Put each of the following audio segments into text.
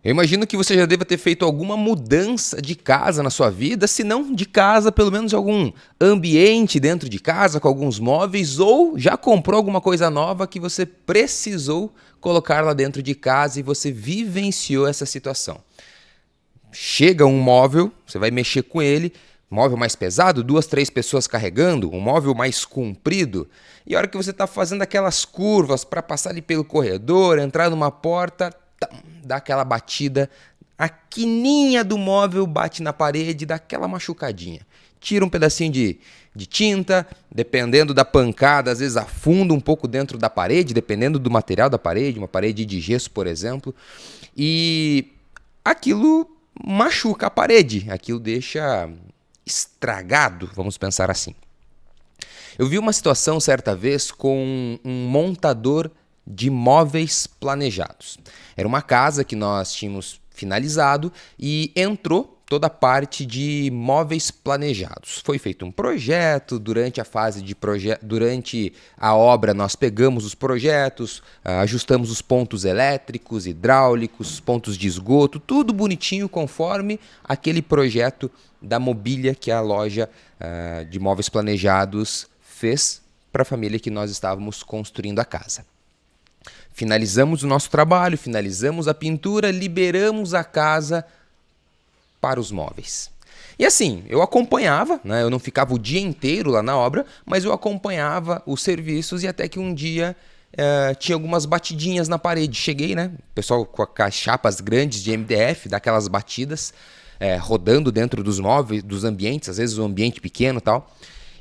Eu imagino que você já deva ter feito alguma mudança de casa na sua vida, se não de casa, pelo menos algum ambiente dentro de casa com alguns móveis, ou já comprou alguma coisa nova que você precisou colocar lá dentro de casa e você vivenciou essa situação. Chega um móvel, você vai mexer com ele, móvel mais pesado, 2, 3 pessoas carregando, um móvel mais comprido, e a hora que você está fazendo aquelas curvas para passar ali pelo corredor, entrar numa porta, dá aquela batida, a quininha do móvel bate na parede, dá aquela machucadinha. Tira um pedacinho de tinta, dependendo da pancada, às vezes afunda um pouco dentro da parede, dependendo do material da parede, uma parede de gesso, por exemplo, e aquilo machuca a parede, aquilo deixa estragado, vamos pensar assim. Eu vi uma situação certa vez com um montador de móveis planejados. Era uma casa que nós tínhamos finalizado e entrou toda a parte de móveis planejados. Foi feito um projeto, durante a fase de durante a obra nós pegamos os projetos, ajustamos os pontos elétricos, hidráulicos, pontos de esgoto, tudo bonitinho conforme aquele projeto da mobília que a loja de móveis planejados fez para a família que nós estávamos construindo a casa. Finalizamos o nosso trabalho, finalizamos a pintura, liberamos a casa para os móveis. E assim, eu acompanhava, né? Eu não ficava o dia inteiro lá na obra, mas eu acompanhava os serviços e até que um dia tinha algumas batidinhas na parede. Cheguei, né? O pessoal com as chapas grandes de MDF, dá aquelas batidas, rodando dentro dos móveis, dos ambientes, às vezes um ambiente pequeno e tal.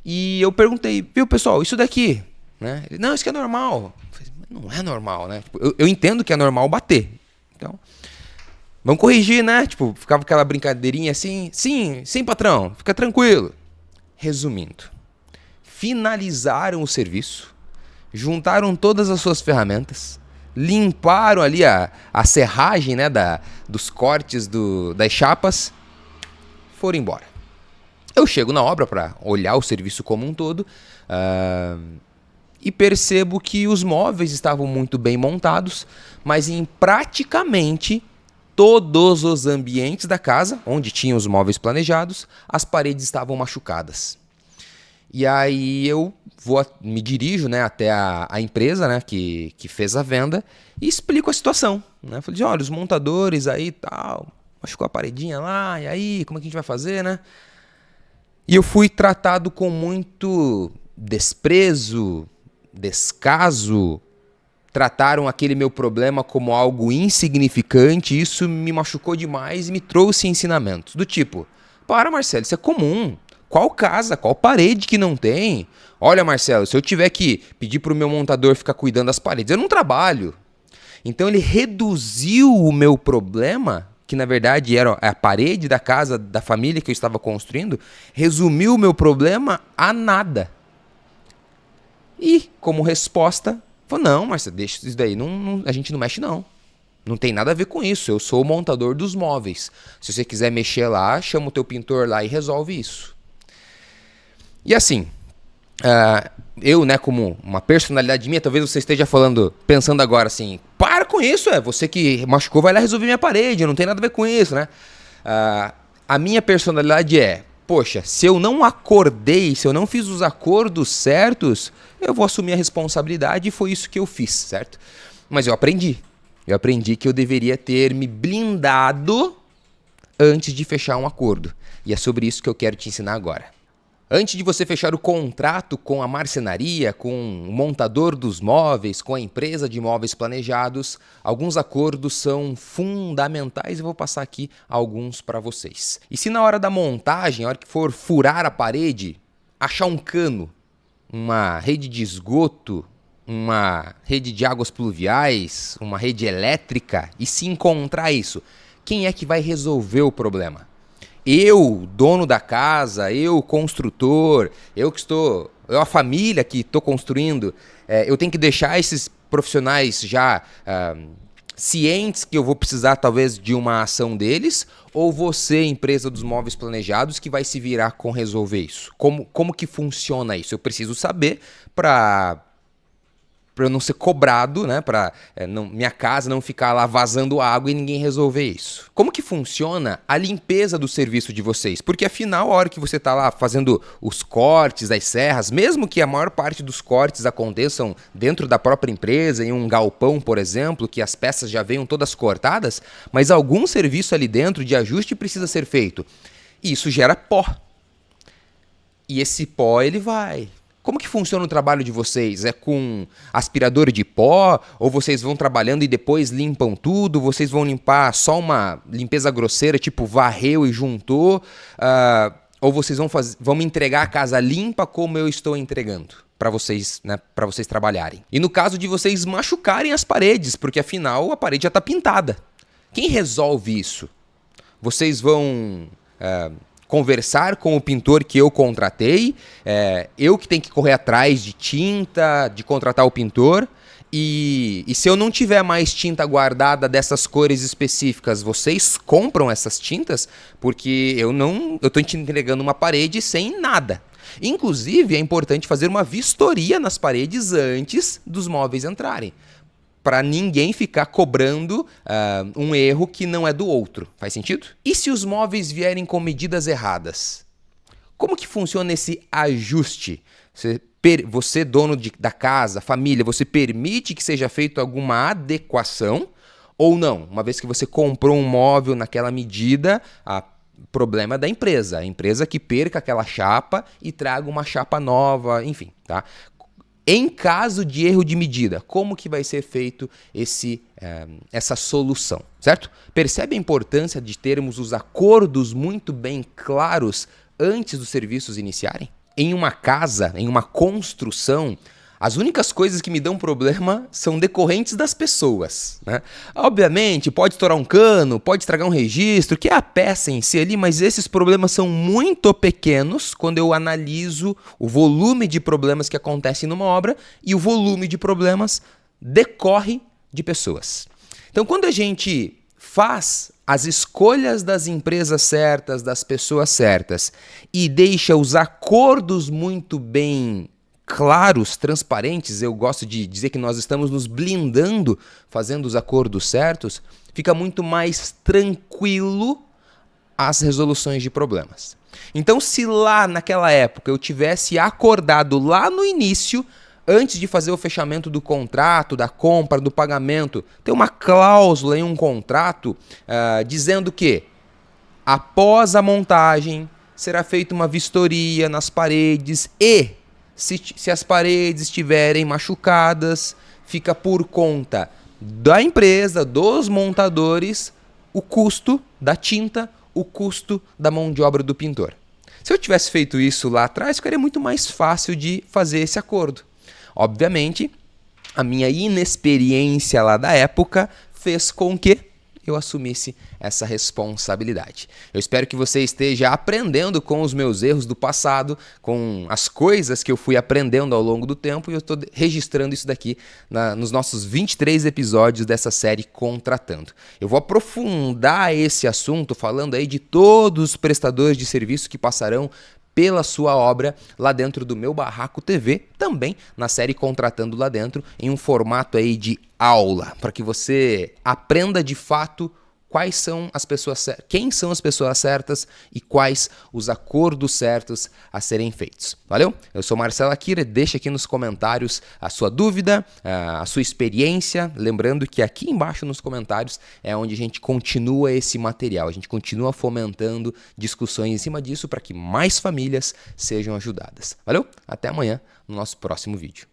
E eu perguntei, viu pessoal, isso daqui? Né? Ele, não, isso que é normal. Eu falei, não é normal, né? Tipo, eu entendo que é normal bater. Então, vamos corrigir, né? Tipo, ficava aquela brincadeirinha assim. Sim, sim, patrão, fica tranquilo. Resumindo, finalizaram o serviço, juntaram todas as suas ferramentas, limparam ali a serragem, né, dos cortes das chapas, foram embora. Eu chego na obra para olhar o serviço como um todo e percebo que os móveis estavam muito bem montados, mas em praticamente todos os ambientes da casa, onde tinham os móveis planejados, as paredes estavam machucadas. E aí eu me dirijo, né, até a empresa, né, que fez a venda e explico a situação. Né? Falei, olha, os montadores aí tal, machucou a paredinha lá, e aí, como é que a gente vai fazer, né? E eu fui tratado com muito desprezo, descaso. Trataram aquele meu problema como algo insignificante, e isso me machucou demais e me trouxe ensinamentos. Do tipo, para Marcelo, isso é comum. Qual casa, qual parede que não tem? Olha Marcelo, se eu tiver que pedir para o meu montador ficar cuidando das paredes, eu não trabalho. Então ele reduziu o meu problema, que na verdade era a parede da casa da família que eu estava construindo, resumiu o meu problema a nada. E, como resposta, falou, não, Marcelo, deixa isso daí, a gente não mexe não. Não tem nada a ver com isso, eu sou o montador dos móveis. Se você quiser mexer lá, chama o teu pintor lá e resolve isso. E assim, eu, né, como uma personalidade minha, talvez você esteja pensando agora assim, para com isso, você que machucou, vai lá resolver minha parede, não tem nada a ver com isso, né? A minha personalidade é, poxa, se eu não acordei, se eu não fiz os acordos certos, eu vou assumir a responsabilidade e foi isso que eu fiz, certo? Mas eu aprendi. Eu aprendi que eu deveria ter me blindado antes de fechar um acordo. E é sobre isso que eu quero te ensinar agora. Antes de você fechar o contrato com a marcenaria, com o montador dos móveis, com a empresa de móveis planejados, alguns acordos são fundamentais e eu vou passar aqui alguns para vocês. E se na hora da montagem, na hora que for furar a parede, achar um cano, uma rede de esgoto, uma rede de águas pluviais, uma rede elétrica, e se encontrar isso, quem é que vai resolver o problema? Eu, dono da casa, eu, construtor, eu a família que estou construindo, eu tenho que deixar esses profissionais já cientes que eu vou precisar talvez de uma ação deles, ou você, empresa dos móveis planejados, que vai se virar com resolver isso? Como que funciona isso? Eu preciso saber para eu não ser cobrado, né, para minha casa não ficar lá vazando água e ninguém resolver isso. Como que funciona a limpeza do serviço de vocês? Porque afinal, a hora que você está lá fazendo os cortes das serras, mesmo que a maior parte dos cortes aconteçam dentro da própria empresa, em um galpão, por exemplo, que as peças já venham todas cortadas, mas algum serviço ali dentro de ajuste precisa ser feito. E isso gera pó. E esse pó, ele vai. Como que funciona o trabalho de vocês? É com aspirador de pó? Ou vocês vão trabalhando e depois limpam tudo? Vocês vão limpar só uma limpeza grosseira, tipo varreu e juntou? Ou vocês vão me entregar a casa limpa como eu estou entregando para vocês, né, para vocês trabalharem? E no caso de vocês machucarem as paredes, porque afinal a parede já está pintada. Quem resolve isso? Vocês vão conversar com o pintor que eu contratei, eu que tenho que correr atrás de tinta, de contratar o pintor, e se eu não tiver mais tinta guardada dessas cores específicas, vocês compram essas tintas? Porque eu estou te entregando uma parede sem nada. Inclusive, é importante fazer uma vistoria nas paredes antes dos móveis entrarem, para ninguém ficar cobrando um erro que não é do outro. Faz sentido? E se os móveis vierem com medidas erradas? Como que funciona esse ajuste? Você dono da casa, família, você permite que seja feita alguma adequação ou não? Uma vez que você comprou um móvel naquela medida, problema da empresa. A empresa que perca aquela chapa e traga uma chapa nova, enfim, tá? Em caso de erro de medida, como que vai ser feito essa solução, certo? Percebe a importância de termos os acordos muito bem claros antes dos serviços iniciarem? Em uma casa, em uma construção, as únicas coisas que me dão problema são decorrentes das pessoas, né? Obviamente, pode estourar um cano, pode estragar um registro, que é a peça em si ali, mas esses problemas são muito pequenos quando eu analiso o volume de problemas que acontecem numa obra e o volume de problemas decorre de pessoas. Então, quando a gente faz as escolhas das empresas certas, das pessoas certas e deixa os acordos muito bem claros, transparentes, eu gosto de dizer que nós estamos nos blindando, fazendo os acordos certos, fica muito mais tranquilo as resoluções de problemas. Então, se lá naquela época eu tivesse acordado lá no início, antes de fazer o fechamento do contrato, da compra, do pagamento, ter uma cláusula em um contrato dizendo que após a montagem será feita uma vistoria nas paredes e se as paredes estiverem machucadas, fica por conta da empresa, dos montadores, o custo da tinta, o custo da mão de obra do pintor. Se eu tivesse feito isso lá atrás, ficaria muito mais fácil de fazer esse acordo. Obviamente, a minha inexperiência lá da época fez com que eu assumisse essa responsabilidade. Eu espero que você esteja aprendendo com os meus erros do passado, com as coisas que eu fui aprendendo ao longo do tempo, e eu estou registrando isso daqui nos nossos 23 episódios dessa série Contratando. Eu vou aprofundar esse assunto falando aí de todos os prestadores de serviço que passarão pela sua obra lá dentro do Meu Barraco TV, também na série Contratando lá dentro, em um formato aí de aula, para que você aprenda de fato quais são as pessoas, quem são as pessoas certas e quais os acordos certos a serem feitos. Valeu? Eu sou Marcelo Akira, deixa aqui nos comentários a sua dúvida, a sua experiência, lembrando que aqui embaixo nos comentários é onde a gente continua esse material, a gente continua fomentando discussões em cima disso para que mais famílias sejam ajudadas. Valeu? Até amanhã no nosso próximo vídeo.